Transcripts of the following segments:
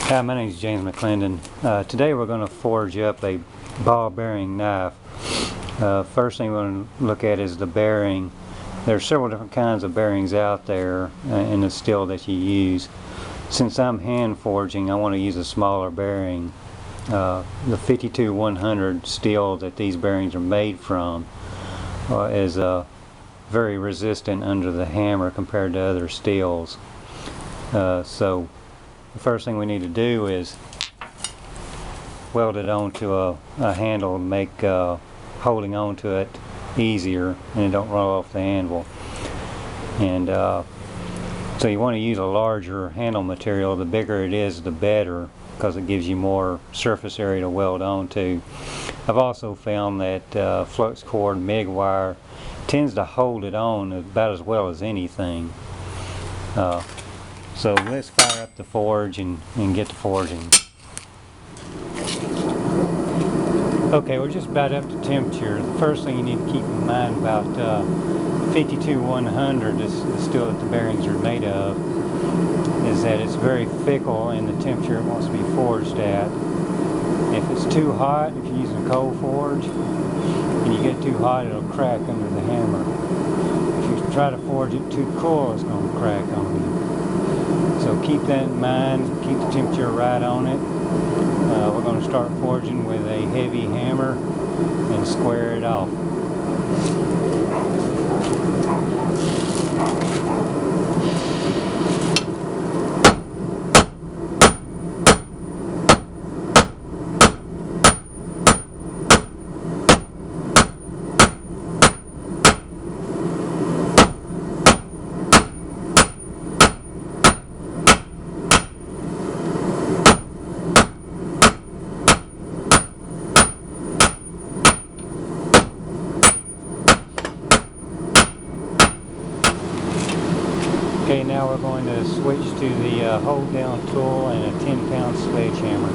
Hi, my name is James McClendon. Today we're going to forge up a ball bearing knife. First thing we're going to look at is the bearing. There are several different kinds of bearings out there in the steel that you use. Since I'm hand forging, I want to use a smaller bearing. The 52-100 steel that these bearings are made from is very resistant under the hammer compared to other steels. So the first thing we need to do is weld it onto a handle to make holding on to it easier and it don't roll off the anvil. And so you want to use a larger handle material. The bigger it is, the better, because it gives you more surface area to weld onto. I've also found that flux cord MIG wire tends to hold it on about as well as anything. So let's fire up the forge and get to forging. Okay, we're just about up to temperature. The first thing you need to keep in mind about 52-100, the steel that the bearings are made of, is that it's very fickle in the temperature it wants to be forged at. If it's too hot, if you're using a cold forge, and you get too hot, it'll crack under the hammer. If you try to forge it too cool, it's going to crack on you. So keep that in mind, keep the temperature right on it. We're going to start forging with a heavy hammer and square it off. Okay, now we're going to switch to the hold down tool and a 10-pound sledgehammer.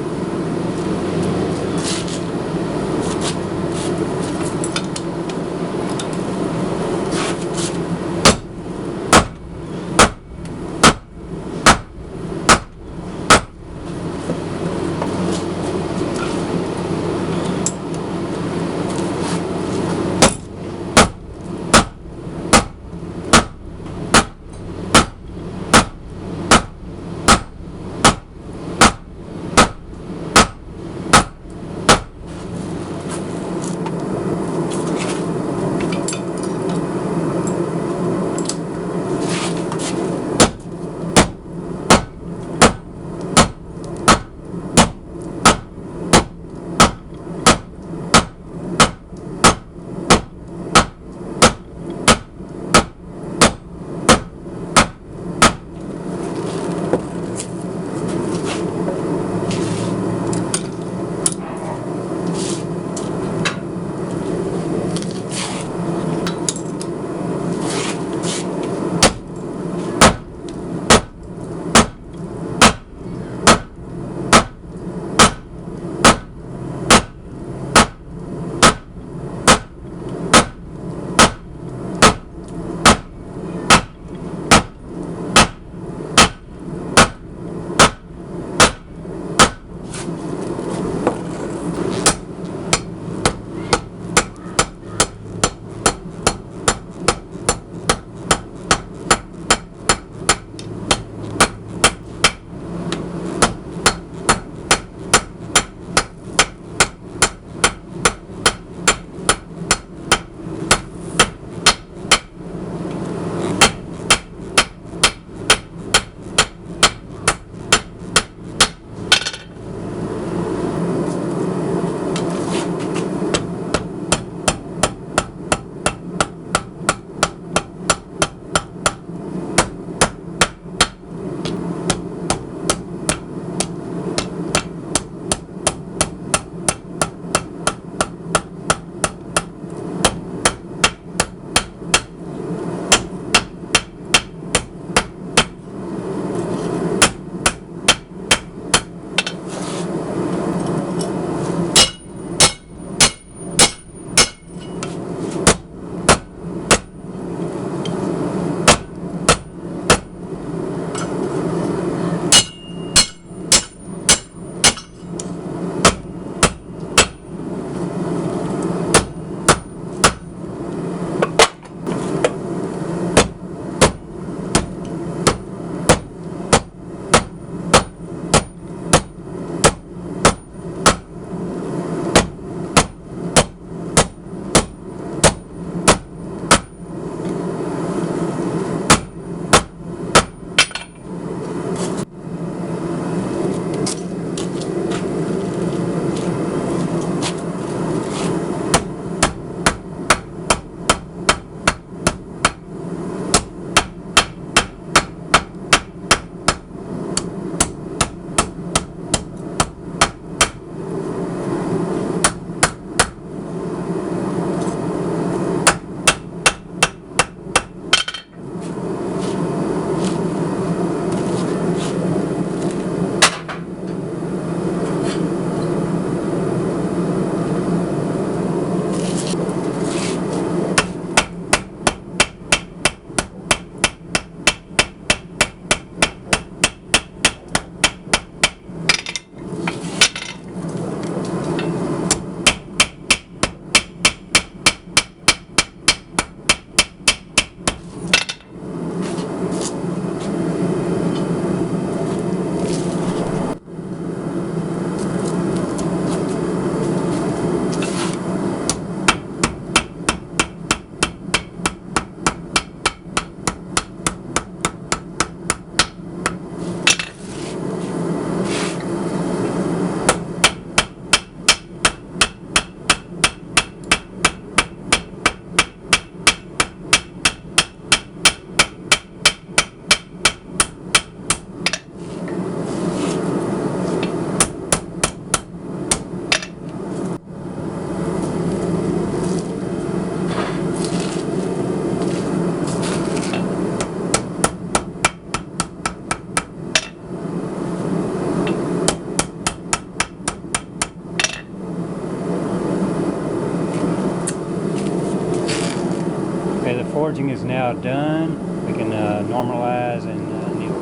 forging is now done. We can normalize and anneal.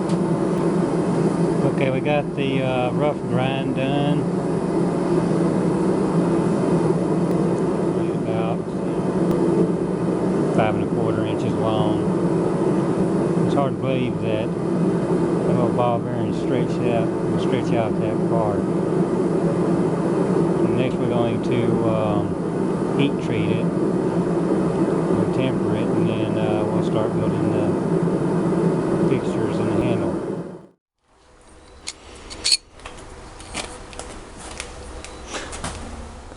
Okay, we got the rough grind done. About 5 1/4 inches long. It's hard to believe that the little ball bearing stretch out that far. And next we're going to heat treat it, we'll temper it, and then we'll start building the fixtures and the handle.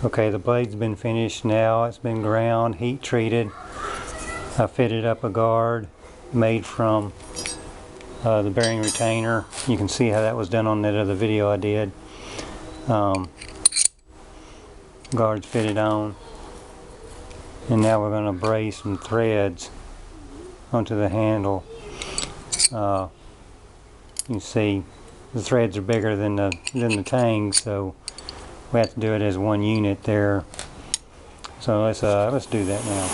Okay, the blade's been finished now. It's been ground, heat treated. I fitted up a guard made from the bearing retainer. You can see how that was done on that other video I did. Guard's fitted on. And now we're going to brace some threads onto the handle. You can see the threads are bigger than the tang, so we have to do it as one unit there. So let's do that now.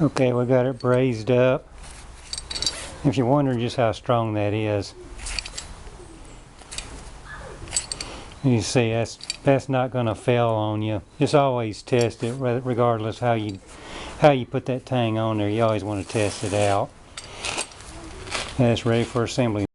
Okay, we got it brazed up. If you're wondering just how strong that is, you see that's not going to fail on you. Just always test it, regardless how you put that tang on there. You always want to test it out. And it's ready for assembly.